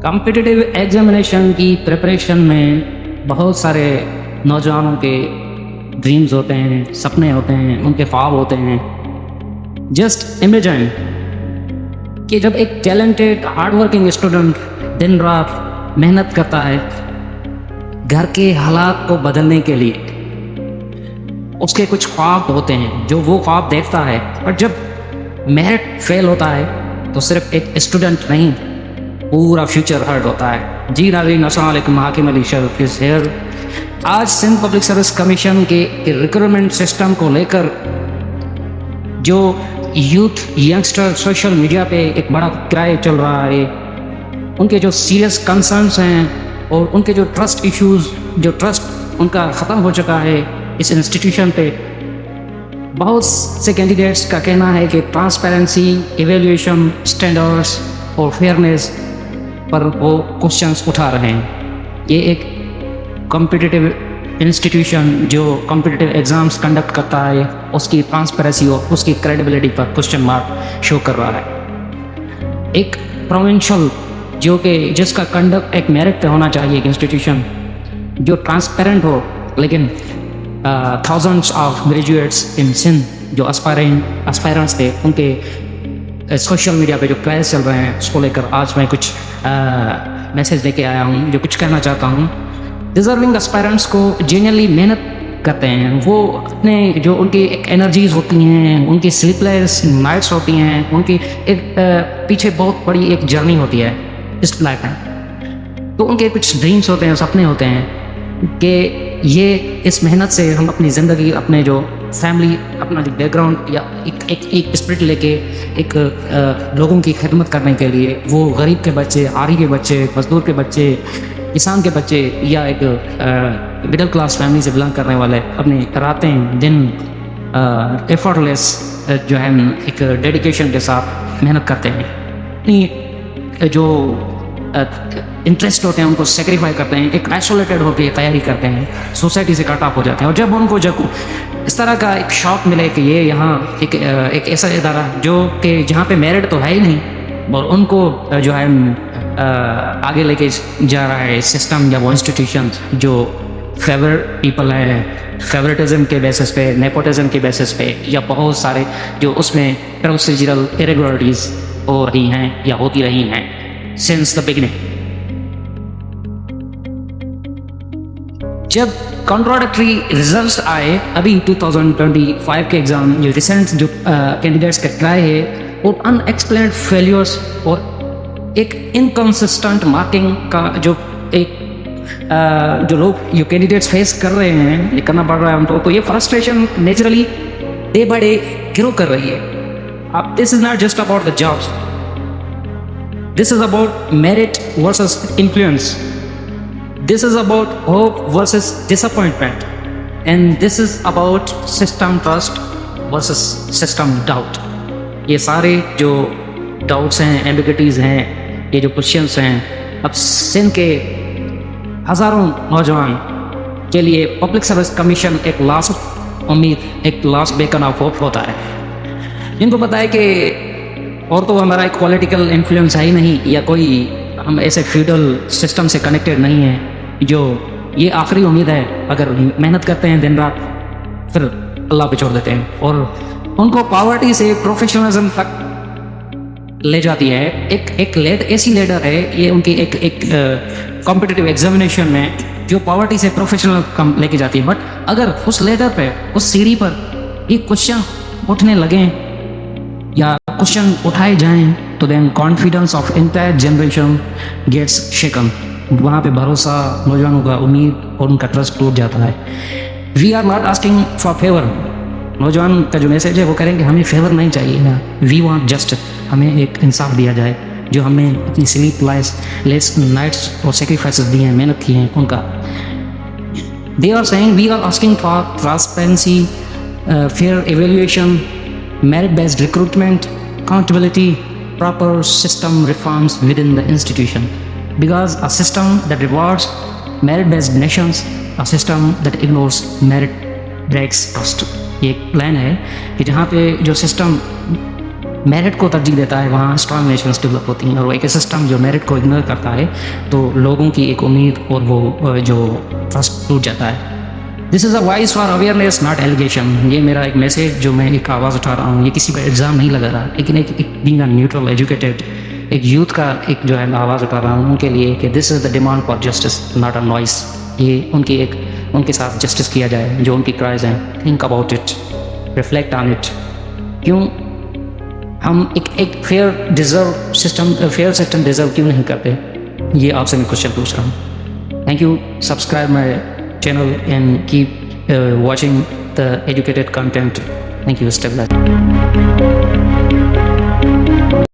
Competitive examination की preparation में बहुत सारे नौजवानों के ड्रीम्स होते हैं, सपने होते हैं, उनके ख्वाब होते हैं। जस्ट इमेजिन कि जब एक टैलेंटेड हार्डवर्किंग स्टूडेंट दिन रात मेहनत करता है घर के हालात को बदलने के लिए, उसके कुछ ख्वाब होते हैं जो वो ख्वाब देखता है, और जब मेरिट फेल होता है तो सिर्फ एक स्टूडेंट नहीं, पूरा फ्यूचर हर्ट होता है। जी नाज़रीन, अस्सलाम वालेकुम, हाकिम अली शरीफ इज़ हियर। आज सिंध पब्लिक सर्विस कमीशन के रिक्रूटमेंट सिस्टम को लेकर जो यूथ यंगस्टर सोशल मीडिया पे एक बड़ा क्राई चल रहा है, उनके जो सीरियस कंसर्न्स हैं और उनके जो ट्रस्ट इश्यूज़, जो ट्रस्ट उनका ख़त्म हो चुका है इस इंस्टीट्यूशन पे, बहुत से कैंडिडेट्स का कहना है कि ट्रांसपेरेंसी, एवेल्यूएशन, स्टैंडर्ड्स और फेयरनेस पर वो क्वेश्चंस उठा रहे हैं। ये एक कॉम्पिटिटिव इंस्टीट्यूशन जो कॉम्पिटिटिव एग्ज़ाम्स कंडक्ट करता है, उसकी ट्रांसपेरेंसी और उसकी क्रेडिबिलिटी पर क्वेश्चन मार्क शो कर रहा है। एक प्रोविंशियल जो कि जिसका कंडक्ट एक मेरिट पे होना चाहिए, एक इंस्टीट्यूशन जो ट्रांसपेरेंट हो, लेकिन थाउजेंड्स ऑफ ग्रेजुएट्स इन सिंध जो एस्पायरेंट्स थे, उनके सोशल मीडिया पे जो क्लास चल रहे हैं, उसको लेकर आज मैं कुछ मैसेज लेके आया हूँ, जो कुछ कहना चाहता हूँ। डिज़र्विंग एस्पायरेंट्स को जेन्युइनली मेहनत करते हैं, वो अपने जो उनकी एक एनर्जीज़ होती हैं, उनकी स्लीपलेस नाइट्स होती हैं, उनकी एक पीछे बहुत बड़ी एक जर्नी होती है इस लाइफ में। तो उनके कुछ ड्रीम्स होते हैं, सपने होते हैं कि ये इस मेहनत से हम अपनी ज़िंदगी, अपने जो फैमिली, अपना जो बैकग्राउंड या एक स्पिरिट लेके एक लोगों की खिदमत करने के लिए, वो गरीब के बच्चे, आरी के बच्चे, मजदूर के बच्चे, किसान के बच्चे या एक मिडिल क्लास फैमिली से बिलोंग करने वाले अपने रातें दिन एफर्टलेस जो है एक डेडिकेशन के साथ मेहनत करते हैं, अपनी जो इंटरेस्ट होते हैं उनको सेक्रीफाई करते हैं, एक आइसोलेटेड होकर तैयारी करते हैं, सोसाइटी से कट ऑफ हो जाते हैं। और जब उनको इस तरह का एक शौक मिले कि ये यहाँ एक ऐसा इदारा जो कि जहाँ पे मेरिट तो है ही नहीं, और उनको जो है आगे लेके जा रहा है सिस्टम या वो इंस्टीट्यूशन जो फेवर पीपल है, फेवरेटिज्म के बेसिस पे, नेपोटिज्म के बेसिस पे, या बहुत सारे जो उसमें प्रोसीजरल इरेगुलरिटीज़ हो रही हैं या होती रही हैं सिंस द बिगिनिंग। जब कॉन्ट्राडिक्टरी रिजल्ट्स आए अभी 2025 के एग्ज़ाम, जो रिसेंट जो कैंडिडेट्स का ट्राई है, और अनएक्सप्लेन्ड फेलियर्स और एक इनकन्सिस्टेंट मार्किंग का जो एक जो लोग जो कैंडिडेट्स फेस कर रहे हैं, ये करना पड़ रहा है उनको, तो ये frustration naturally day by day grow कर रही है। अब this is not just about the jobs, this is about merit versus influence, this is about hope versus disappointment, and this is about system trust versus system doubt। ये सारे जो doubts हैं, एम्बिग्विटीज़ हैं, ये जो क्वेश्चंस हैं, अब सिंध के हज़ारों नौजवान के लिए पब्लिक सर्विस कमीशन एक लास्ट उम्मीद, एक लास्ट बेकन ऑफ होप होता है, जिनको पता है कि और तो हमारा एक पॉलिटिकल इन्फ्लुएंस है ही नहीं, या कोई हम ऐसे फ्यूडल सिस्टम से कनेक्टेड नहीं है, जो ये आखिरी उम्मीद है। अगर मेहनत करते हैं दिन रात, फिर अल्लाह पे छोड़ देते हैं, और उनको पॉवर्टी से प्रोफेशनलिज्म तक ले जाती है। एक ऐसी लीडर है ये, उनकी एक कॉम्पिटिटिव एग्जामिनेशन में जो पॉवर्टी से प्रोफेशनल कम लेके जाती है। बट अगर उस लीडर पे, उस सीढ़ी पर ये क्वेश्चन उठने लगें या क्वेश्चन उठाए जाएं, तो then confidence of entire generation gets shaken. वहाँ पे भरोसा, नौजवानों का उम्मीद और उनका ट्रस्ट टूट जाता है। We are not asking for favour. नौजवान का जो मैसेज है वो करेंगे हमें फेवर नहीं चाहिए ना, वी वांट जस्टिस, हमें एक इंसाफ दिया जाए, जो हमने अपनी स्लीपलेस नाइट्स और सेक्रीफाइसेस दिए हैं, मेहनत की हैं उनका। They are saying we are asking for transparency, fair evaluation, merit based recruitment, accountability, proper system reforms within the institution, because a system that rewards merit based nations, a system that ignores merit breaks trust। ये एक plan है कि जहाँ पे जो system merit को तरजीह देता है वहाँ स्ट्रॉन्ग नेशंस डेवलप होती हैं। और एक सिस्टम जो मेरिट को इग्नोर करता है तो लोगों की एक उम्मीद और वो जो ट्रस्ट टूट जाता है। This is a voice for awareness not allegation. ये मेरा एक मैसेज जो मैं एक आवाज़ उठा रहा हूँ, ये किसी पर एग्ज़ाम नहीं लगा रहा, लेकिन एक बीइंग अ न्यूट्रल एजुकेटेड एक यूथ का एक जो है मैं आवाज़ उठा रहा हूँ उनके लिए कि this is the demand for justice not a noise. ये उनके साथ जस्टिस किया जाए, जो उनकी क्राइज हैं। Think about it, reflect on it. क्यों हम एक फेयर सिस्टम डिज़र्व क्यों नहीं करते? ये आपसे मैं क्वेश्चन पूछ रहा हूँ। Thank you. Subscribe my channel and keep watching the educated content. Thank you. Step back.